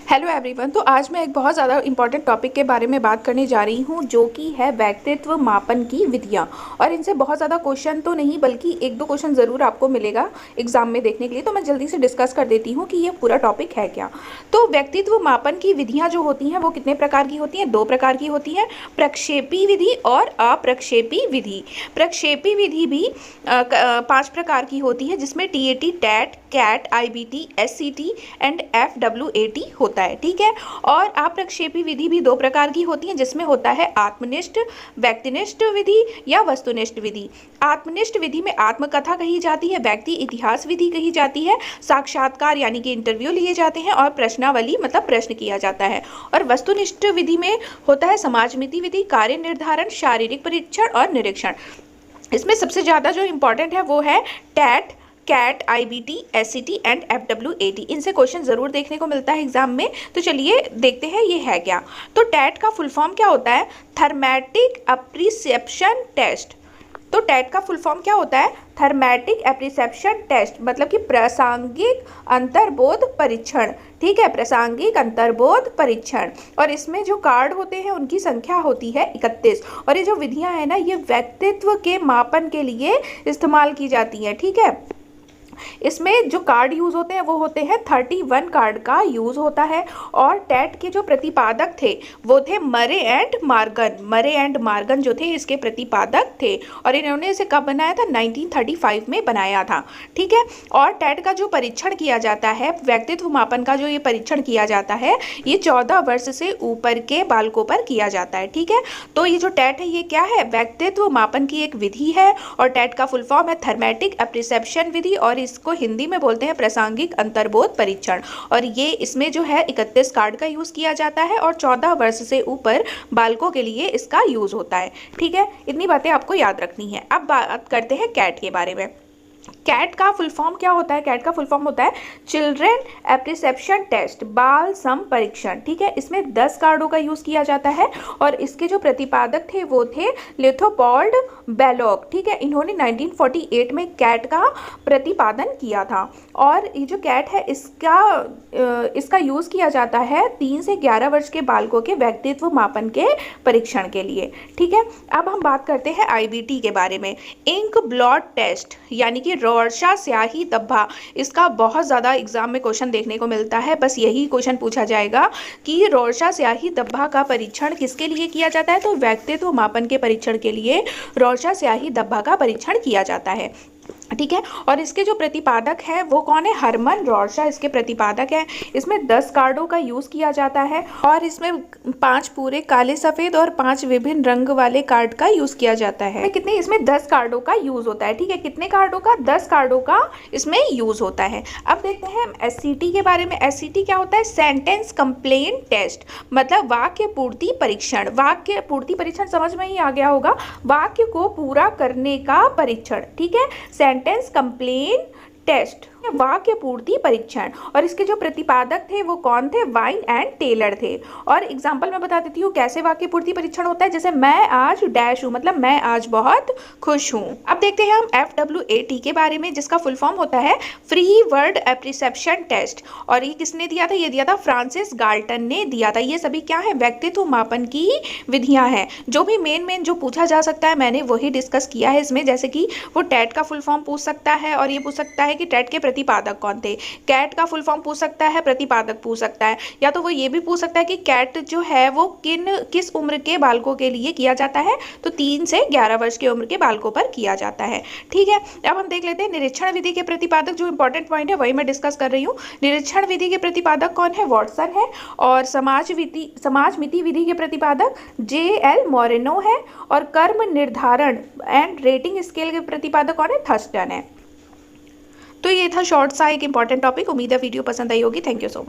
Hello everyone. तो आज मैं एक बहुत ज़्यादा इंपॉर्टेंट टॉपिक के बारे में बात करने जा रही हूँ, जो कि है व्यक्तित्व मापन की विधियाँ। और इनसे बहुत ज़्यादा क्वेश्चन तो नहीं, बल्कि एक दो क्वेश्चन ज़रूर आपको मिलेगा एग्जाम में देखने के लिए। तो मैं जल्दी से डिस्कस कर देती हूँ कि ये पूरा टॉपिक है क्या। तो व्यक्तित्व मापन की विधियाँ जो होती हैं वो कितने प्रकार की होती हैं? दो प्रकार की होती हैं, प्रक्षेपी विधि और अप्रक्षेपी विधि। प्रक्षेपी विधि भी 5 प्रकार की होती है, जिसमें TAT, TAT, CAT, IBT, SCT and FWAT होता है। ठीक है। और अप्रक्षेपी विधि भी 2 प्रकार की होती है, जिसमें होता है आत्मनिष्ठ, व्यक्तिनिष्ठ विधि या वस्तुनिष्ठ विधि। आत्मनिष्ठ विधि में आत्मकथा कही जाती है, व्यक्ति इतिहास विधि कही जाती है, साक्षात्कार यानी कि इंटरव्यू लिए जाते हैं, और प्रश्नावली मतलब प्रश्न किया जाता है। और वस्तुनिष्ठ विधि में होता है समाजमिति विधि, कार्य निर्धारण, शारीरिक परीक्षण और निरीक्षण। इसमें सबसे ज़्यादा जो इम्पोर्टेंट है वो है TET, CAT, IBT, SCT and एफडब्ल्यूएटी। इनसे क्वेश्चन जरूर देखने को मिलता है एग्जाम में। तो चलिए देखते हैं ये है क्या। तो टैट का फुल फॉर्म क्या होता है? थर्मेटिक अप्रिसेप्शन टेस्ट। तो टैट का फुल फॉर्म क्या होता है? थर्मेटिक एप्रिसेप्शन टेस्ट, मतलब कि प्रासंगिक अंतर्बोध परीक्षण। ठीक है, प्रासंगिक अंतर्बोध परीक्षण। और इसमें जो कार्ड होते हैं उनकी संख्या होती है 31। और ये जो विधियां हैं ना, ये व्यक्तित्व के मापन के लिए इस्तेमाल की जाती हैं। ठीक है। इसमें जो कार्ड यूज होते हैं वो होते हैं 31 कार्ड का यूज होता है। और टैट के जो प्रतिपादक थे वो थे मरे एंड मार्गन। मरे एंड मार्गन जो थे इसके प्रतिपादक थे, और इन्होंने इसे कब बनाया था? 1935 में बनाया था। ठीक है। और टैट का जो परीक्षण किया जाता है, व्यक्तित्व मापन का जो ये परीक्षण किया जाता है, ये 14 वर्ष से ऊपर के बालकों पर किया जाता है। ठीक है। तो ये जो टैट है ये क्या है? व्यक्तित्व मापन की एक विधि है। और टैट का फुल फॉर्म है थर्मेटिक एप्रिसेप्शन विधि, और इसको हिंदी में बोलते हैं प्रासंगिक अंतर्बोध परीक्षण। और ये इसमें जो है 31 कार्ड का यूज किया जाता है, और 14 वर्ष से ऊपर बालकों के लिए इसका यूज होता है। ठीक है। इतनी बातें आपको याद रखनी है। अब बात करते हैं कैट के बारे में। कैट का फुल फॉर्म क्या होता है? कैट का फुल फॉर्म होता है चिल्ड्रन एप्रिसेप्शन टेस्ट, बाल सम परीक्षण। ठीक है। इसमें 10 कार्डों का यूज किया जाता है, और इसके जो प्रतिपादक थे वो थे लिथोपोल्ड बेलोग। ठीक है। इन्होंने 1948 में कैट का प्रतिपादन किया था। और ये जो कैट है इसका यूज किया जाता है 3 से 11 वर्ष के बालकों के व्यक्तित्व मापन के परीक्षण के लिए। ठीक है। अब हम बात करते हैं आईबीटी के बारे में। इंक ब्लॉट टेस्ट यानी कि रोर्शा स्याही धब्बा। इसका बहुत ज़्यादा एग्जाम में क्वेश्चन देखने को मिलता है। बस यही क्वेश्चन पूछा जाएगा कि रोर्शा स्याही धब्बा का परीक्षण किसके लिए किया जाता है? तो व्यक्तित्व मापन के परीक्षण के लिए रोर्शा स्याही धब्बा का परीक्षण किया जाता है। ठीक है। और इसके जो प्रतिपादक हैं वो कौन है? हरमन रोर्शा इसके प्रतिपादक हैं। इसमें 10 कार्डों का यूज किया जाता है, और इसमें 5 पूरे काले सफेद और 5 विभिन्न रंग वाले कार्ड का यूज किया जाता है। कितने? इसमें 10 कार्डों का यूज होता है। ठीक है। कितने कार्डों का? 10 कार्डों का इसमें यूज होता है। अब देखते हैं एससीटी के बारे में। एससीटी क्या होता है? सेंटेंस कंप्लेंट टेस्ट, मतलब वाक्य पूर्ति परीक्षण। वाक्य पूर्ति परीक्षण समझ में ही आ गया होगा, वाक्य को पूरा करने का परीक्षण। ठीक है। सेंटेंस कंप्लेन टेस्ट, वाक्य पूर्ति परीक्षण। और इसके जो प्रतिपादक थे वो कौन थे? वाइन एंड टेलर थे। और एग्जांपल मैं बता देती हूँ कैसे वाक्य पूर्ति परीक्षण होता है। जैसे मैं आज डैश हूँ, मतलब मैं आज बहुत खुश हूँ। अब देखते हैं हम एफडब्ल्यूएटी के बारे में, जिसका फुल फॉर्म होता है फ्री वर्ड एप्रिसेप्शन टेस्ट। और ये किसने दिया था? ये दिया था फ्रांसिस गाल्टन ने दिया था। ये सभी क्या है? व्यक्तित्व मापन की विधियां हैं। जो भी मेन जो पूछा जा सकता है मैंने वही डिस्कस किया है इसमें। जैसे कि वो टैट का फुल फॉर्म पूछ सकता है, और ये पूछ सकता है कि टैट के प्रतिपादक कौन थे। कैट का फुल फॉर्म पूछ सकता है, प्रतिपादक पूछ सकता है, या तो वो ये भी पूछ सकता है कि कैट जो है वो किस उम्र के बालकों के लिए किया जाता है? तो 3 से 11 वर्ष की उम्र के बालकों पर किया जाता है। ठीक है। अब हम देख लेते हैं निरीक्षण विधि के प्रतिपादक। जो इंपॉर्टेंट पॉइंट है वही मैं डिस्कस कर रही हूँ। निरीक्षण विधि के प्रतिपादक कौन है? वॉटसन है। और समाजमिति विधि के प्रतिपादक JL मोरेनो है। और कर्म निर्धारण एंड रेटिंग स्केल के प्रतिपादक कौन है? थर्स्टन है। तो ये था शॉर्ट सा एक इंपॉर्टेंट टॉपिक। उम्मीद है वीडियो पसंद आई होगी। Thank you so much.